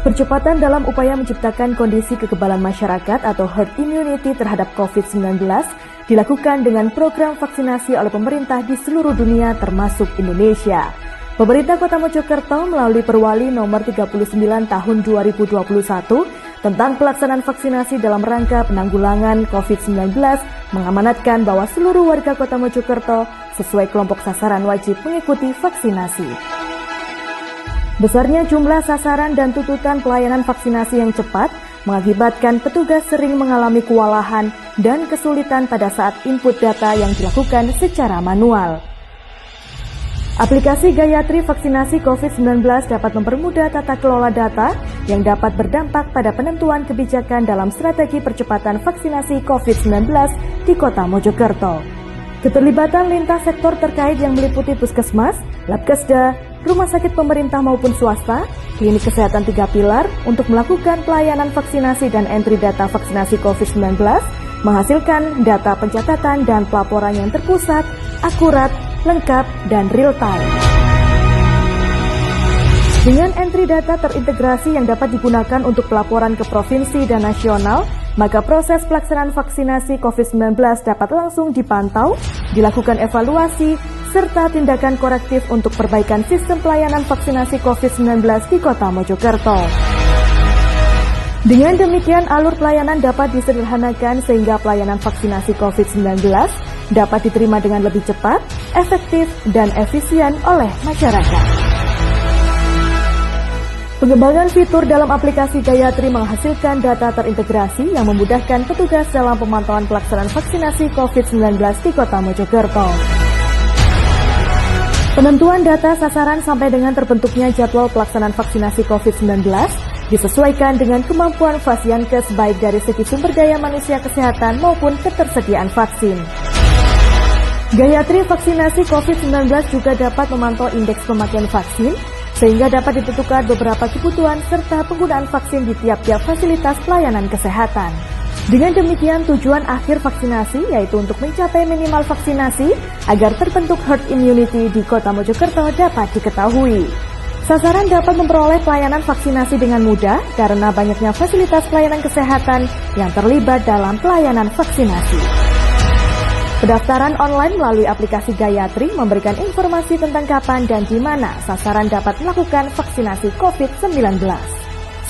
Percepatan dalam upaya menciptakan kondisi kekebalan masyarakat atau herd immunity terhadap COVID-19 dilakukan dengan program vaksinasi oleh pemerintah di seluruh dunia termasuk Indonesia. Pemerintah Kota Mojokerto melalui Perwali nomor 39 tahun 2021 tentang pelaksanaan vaksinasi dalam rangka penanggulangan COVID-19 mengamanatkan bahwa seluruh warga Kota Mojokerto sesuai kelompok sasaran wajib mengikuti vaksinasi. Besarnya jumlah sasaran dan tuntutan pelayanan vaksinasi yang cepat mengakibatkan petugas sering mengalami kewalahan dan kesulitan pada saat input data yang dilakukan secara manual. Aplikasi Gayatri Vaksinasi COVID-19 dapat mempermudah tata kelola data yang dapat berdampak pada penentuan kebijakan dalam strategi percepatan vaksinasi COVID-19 di Kota Mojokerto. Keterlibatan lintas sektor terkait yang meliputi puskesmas, labkesda, rumah sakit pemerintah maupun swasta, klinik kesehatan 3 pilar untuk melakukan pelayanan vaksinasi dan entry data vaksinasi COVID-19 menghasilkan data pencatatan dan pelaporan yang terpusat, akurat, lengkap, dan real time. Dengan entry data terintegrasi yang dapat digunakan untuk pelaporan ke provinsi dan nasional, maka proses pelaksanaan vaksinasi COVID-19 dapat langsung dipantau, dilakukan evaluasi, serta tindakan korektif untuk perbaikan sistem pelayanan vaksinasi COVID-19 di Kota Mojokerto. Dengan demikian, alur pelayanan dapat disederhanakan sehingga pelayanan vaksinasi COVID-19 dapat diterima dengan lebih cepat, efektif, dan efisien oleh masyarakat. Pengembangan fitur dalam aplikasi Gayatri menghasilkan data terintegrasi yang memudahkan petugas dalam pemantauan pelaksanaan vaksinasi COVID-19 di Kota Mojokerto. Penentuan data sasaran sampai dengan terbentuknya jadwal pelaksanaan vaksinasi COVID-19 disesuaikan dengan kemampuan Fasiankes baik dari segi sumber daya manusia kesehatan maupun ketersediaan vaksin. Gayatri Vaksinasi COVID-19 juga dapat memantau indeks pemakaian vaksin sehingga dapat ditentukan beberapa kebutuhan serta penggunaan vaksin di tiap-tiap fasilitas pelayanan kesehatan. Dengan demikian, tujuan akhir vaksinasi yaitu untuk mencapai minimal vaksinasi agar terbentuk herd immunity di Kota Mojokerto dapat diketahui. Sasaran dapat memperoleh pelayanan vaksinasi dengan mudah karena banyaknya fasilitas pelayanan kesehatan yang terlibat dalam pelayanan vaksinasi. Pendaftaran online melalui aplikasi Gayatri memberikan informasi tentang kapan dan di mana sasaran dapat melakukan vaksinasi COVID-19.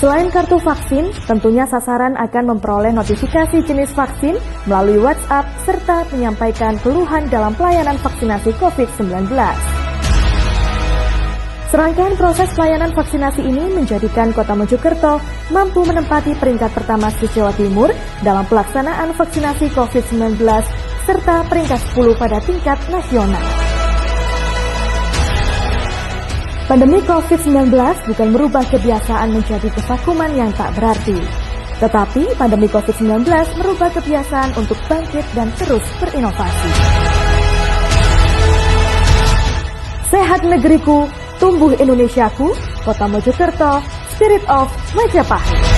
Selain kartu vaksin, tentunya sasaran akan memperoleh notifikasi jenis vaksin melalui WhatsApp serta menyampaikan keluhan dalam pelayanan vaksinasi COVID-19. Serangkaian proses pelayanan vaksinasi ini menjadikan Kota Mojokerto mampu menempati peringkat pertama di Jawa Timur dalam pelaksanaan vaksinasi COVID-19 serta peringkat 10 pada tingkat nasional. Pandemi COVID-19 bukan merubah kebiasaan menjadi kevakuman yang tak berarti. Tetapi pandemi COVID-19 merubah kebiasaan untuk bangkit dan terus berinovasi. Sehat negeriku, tumbuh Indonesiaku, Kota Mojokerto, Spirit of Majapahit.